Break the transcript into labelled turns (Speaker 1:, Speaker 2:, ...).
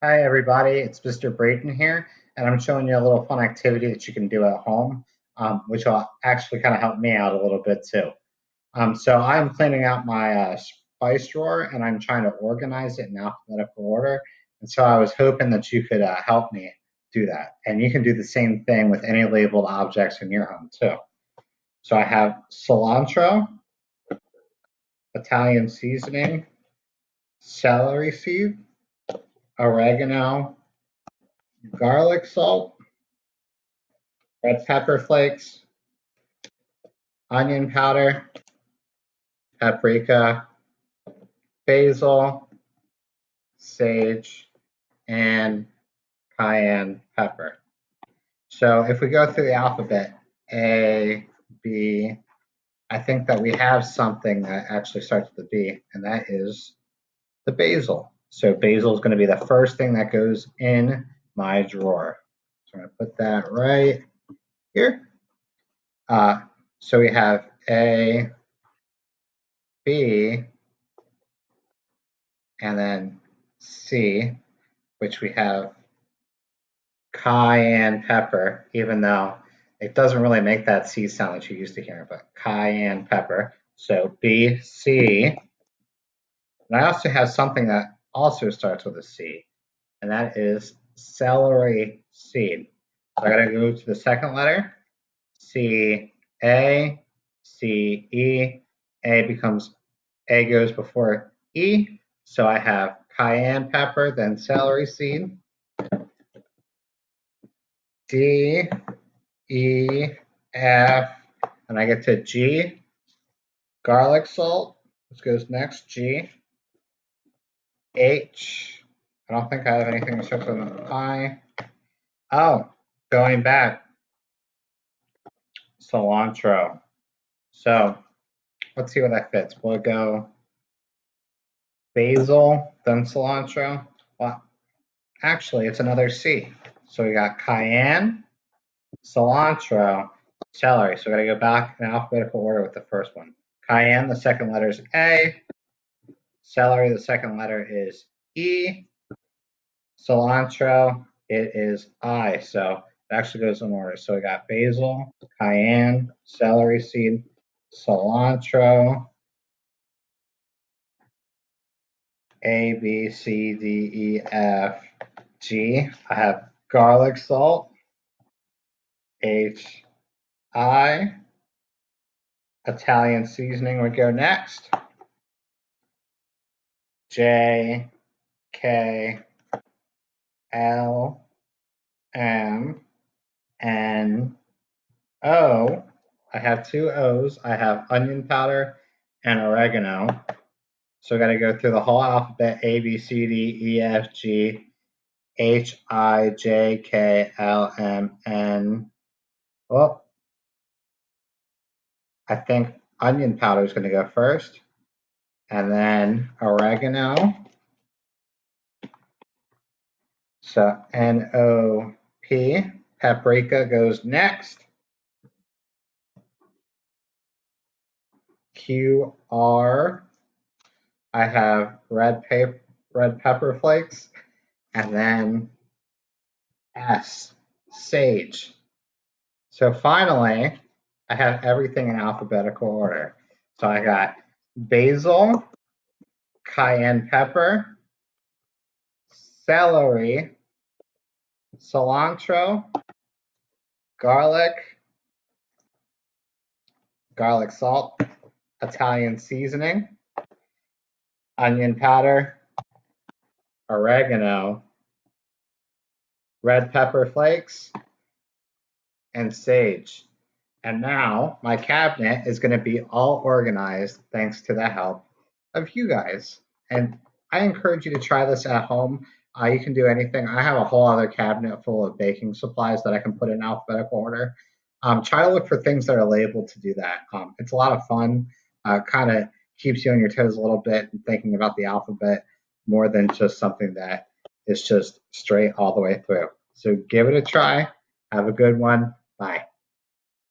Speaker 1: Hi everybody, it's Mr. Brayton here, and I'm showing you a little fun activity that you can do at home, which will actually kind of help me out a little bit too. So I'm cleaning out my spice drawer, and I'm trying to organize it in alphabetical order. And so I was hoping that you could help me do that. And you can do the same thing with any labeled objects in your home too. So I have cilantro, Italian seasoning, celery seed, oregano, garlic salt, red pepper flakes, onion powder, paprika, basil, sage, and cayenne pepper. So if we go through the alphabet, A, B, I think that we have something that actually starts with a B, and that is the basil. So basil is going to be the first thing that goes in my drawer. So I'm going to put that right here. So we have A, B, and then C, which we have cayenne pepper, even though it doesn't really make that C sound that you're used to hearing, but cayenne pepper. So B, C. And I also have something that also starts with a C, and that is celery seed. So I gotta go to the second letter, C, A, C, E. A becomes, A goes before E. So I have cayenne pepper, then celery seed, D, E, F, and I get to G, garlic salt. This goes next, G, H. I don't think I have anything that starts with an I. Oh, going back, cilantro. So let's see what that fits. We'll go basil, then cilantro. Well, actually, it's another C. So we got cayenne, cilantro, celery. So we got to go back in alphabetical order with the first one. Cayenne, the second letter is A. Celery, the second letter is E. Cilantro, it is I. So it actually goes in order. So we got basil, cayenne, celery seed, cilantro, A, B, C, D, E, F, G. I have garlic salt, H, I. Italian seasoning would go next. J, K, L, M, N, O. I have two O's. I have onion powder and oregano. So I got to go through the whole alphabet: A, B, C, D, E, F, G, H, I, J, K, L, M, N. Well, I think onion powder is going to go first, and then oregano. So N-O-P. Paprika goes next. Q-R. I have red pepper flakes, and then S, sage. So finally, I have everything in alphabetical order. So I got basil, cayenne pepper, celery, cilantro, garlic, garlic salt, Italian seasoning, onion powder, oregano, red pepper flakes, and sage. And now my cabinet is going to be all organized thanks to the help of you guys. And I encourage you to try this at home. You can do anything. I have a whole other cabinet full of baking supplies that I can put in alphabetical order. Try to look for things that are labeled to do that. It's a lot of fun. Kind of keeps you on your toes a little bit and thinking about the alphabet more than just something that is just straight all the way through. So give it a try. Have a good one. Bye.